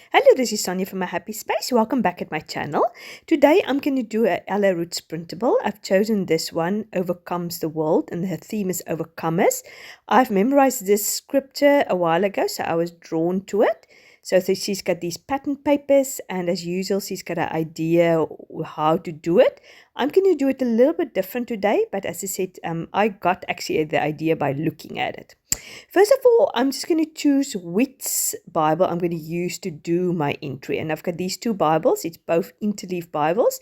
Hello, this is Sonja from My Happy Space. Welcome back at my channel. Today I'm going to do a Ella Roetz printable. I've chosen this one, Overcomes the World, and her theme is Overcomers. I've memorized this scripture a while ago, so I was drawn to it. So she's got these pattern papers, and as usual, she's got an idea how to do it. I'm going to do it a little bit different today, but as I said, I got actually the idea by looking at it. First of all, I'm just going to choose which Bible I'm going to use to do my entry. And I've got these two Bibles. It's both interleaf Bibles.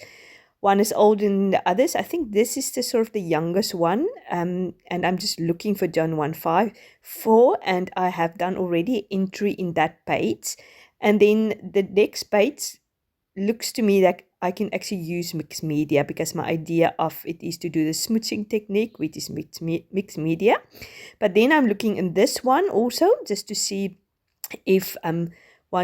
One is older than the others. I think this is the sort of the youngest one. And I'm just looking for John 1:5-4. And I have done already entry in that page. And then the next page looks to me like I can actually use mixed media, because my idea of it is to do the smooching technique, which is mixed media. But then I'm looking in this one also just to see if 1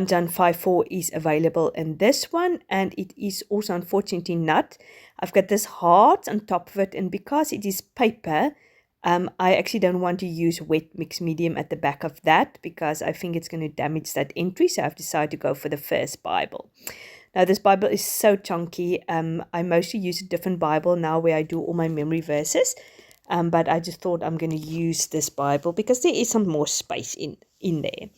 John 5:4 is available in this one, and it is also unfortunately not. I've got this heart on top of it, and because it is paper, I actually don't want to use wet mixed medium at the back of that, because I think it's going to damage that entry, so I've decided to go for the first Bible. Now, this Bible is so chunky. I mostly use a different Bible now where I do all my memory verses. But I just thought I'm going to use this Bible because there is some more space in there.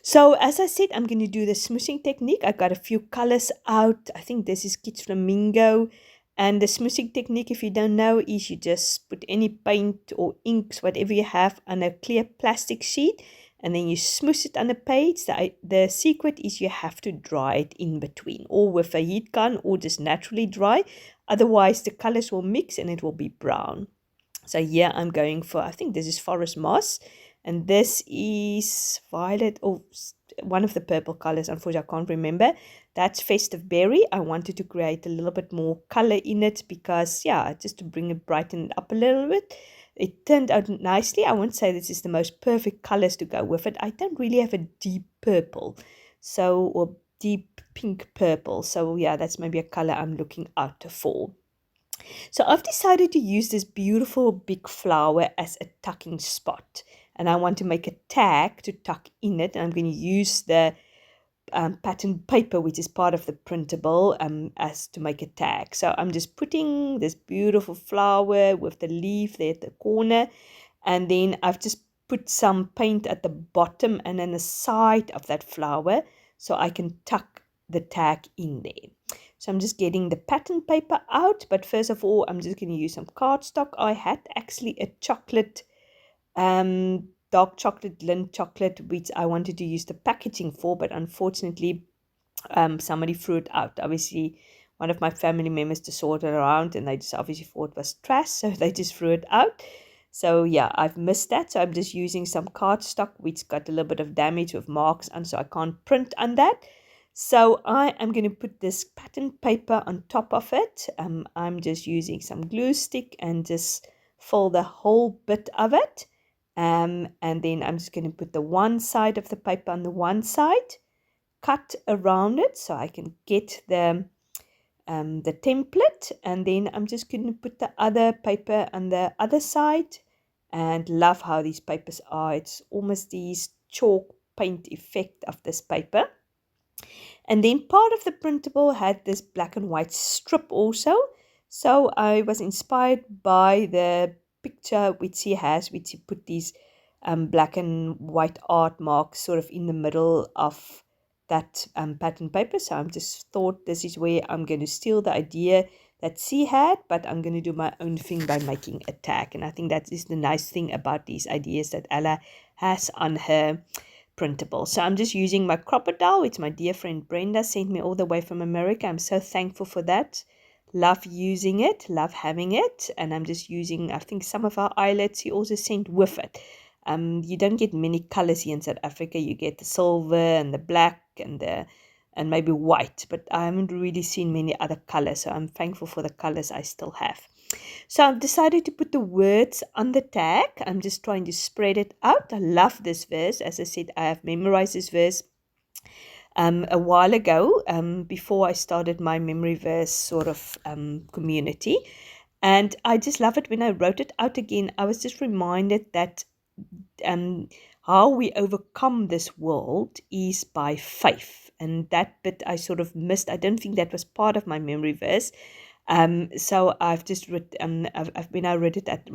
So as I said, I'm going to do the smoothing technique. I got a few colors out. I think this is Kids Flamingo. And the smoothing technique, if you don't know, is you just put any paint or inks, whatever you have, on a clear plastic sheet. And then you smooth it on the page. The secret is you have to dry it in between, or with a heat gun, or just naturally dry. Otherwise, the colors will mix and it will be brown. So here I'm going for, I think this is Forest Moss. And this is Violet, or one of the purple colors. Unfortunately, I can't remember. That's Festive Berry. I wanted to create a little bit more color in it because, yeah, just to bring it, brighten it up a little bit. It turned out nicely. I won't say this is the most perfect colors to go with it. I don't really have a deep purple, or deep pink purple. So yeah, that's maybe a color I'm looking out for. So I've decided to use this beautiful big flower as a tucking spot. And I want to make a tag to tuck in it. And I'm going to use the pattern paper, which is part of the printable, as to make a tag. So I'm just putting this beautiful flower with the leaf there at the corner, and then I've just put some paint at the bottom and then the side of that flower so I can tuck the tag in there. So I'm just getting the pattern paper out, but first of all I'm just going to use some cardstock. I had actually a chocolate dark chocolate, Lindt chocolate, which I wanted to use the packaging for, but unfortunately somebody threw it out. Obviously one of my family members just saw it around and they just obviously thought it was trash, so they just threw it out. So yeah, I've missed that. So I'm just using some cardstock which got a little bit of damage with marks on, so I can't print on that. So I am going to put this pattern paper on top of it. I'm just using some glue stick and just fill the whole bit of it. And then I'm just going to put the one side of the paper on the one side, cut around it so I can get the template, and then I'm just going to put the other paper on the other side. And love how these papers are. It's almost this chalk paint effect of this paper. And then part of the printable had this black and white strip also. So I was inspired by the picture which he has, which he put these black and white art marks sort of in the middle of that pattern paper. So I'm just thought this is where I'm going to steal the idea that she had, but I'm going to do my own thing by making a tag. And I think that is the nice thing about these ideas that Ella has on her printable. So I'm just using my crocodile, which my dear friend Brenda sent me all the way from America. I'm so thankful for that. Love using it, love having it. And I'm just using, I think, some of our eyelets he also sent with it. You don't get many colors here in South Africa. You get the silver and the black and maybe white, but I haven't really seen many other colors. So I'm thankful for the colors I still have. So I've decided to put the words on the tag. I'm just trying to spread it out. I love this verse. As I said, I have memorized this verse a while ago, before I started my memory verse sort of community. And I just love it. When I wrote it out again, I was just reminded that how we overcome this world is by faith. and that bit I sort of missed. I don't think that was part of my memory verse. So I've just when I wrote it at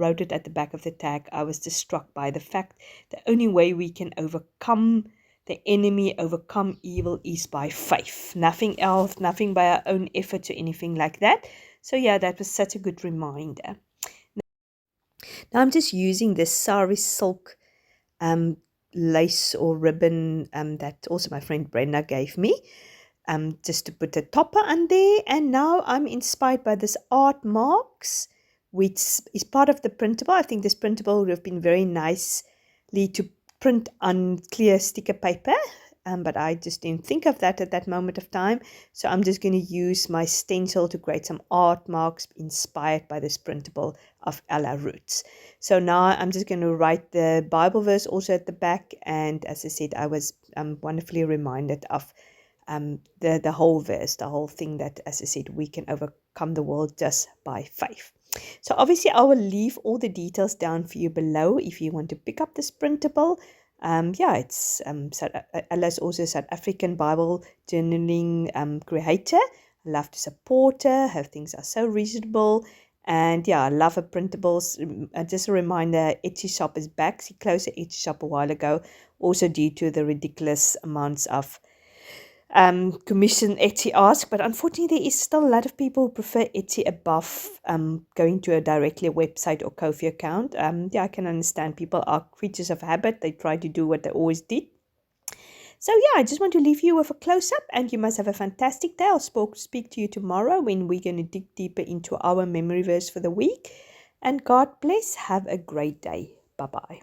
the back of the tag, I was just struck by the fact the only way we can overcome the enemy, overcome evil, is by faith. Nothing else, nothing by our own efforts or anything like that. So yeah, that was such a good reminder. Now I'm just using this sari silk um, lace or ribbon that also my friend Brenda gave me, just to put a topper on there. And now I'm inspired by this art marks, which is part of the printable. I think this printable would have been very nicely to print on clear sticker paper, but I just didn't think of that at that moment of time. So I'm just going to use my stencil to create some art marks inspired by this printable of Ella Roetz. So now I'm just going to write the Bible verse also at the back. And as I said, I was wonderfully reminded of the whole verse, the whole thing that, as I said, we can overcome the world just by faith. So obviously I will leave all the details down for you below if you want to pick up this printable. It's Ella's also a South African Bible journaling creator. I love to support her. Her things are so reasonable. And yeah, I love her printables. Just a reminder, Etsy shop is back. She closed the Etsy shop a while ago, also due to the ridiculous amounts of commission Etsy ask, but unfortunately there is still a lot of people who prefer Etsy above going to a directly website or Ko-fi account. I can understand people are creatures of habit. They try to do what they always did. So yeah, I just want to leave you with a close-up, and you must have a fantastic day. I'll speak to you tomorrow when we're going to dig deeper into our memory verse for the week. And God bless. Have a great day. Bye-bye.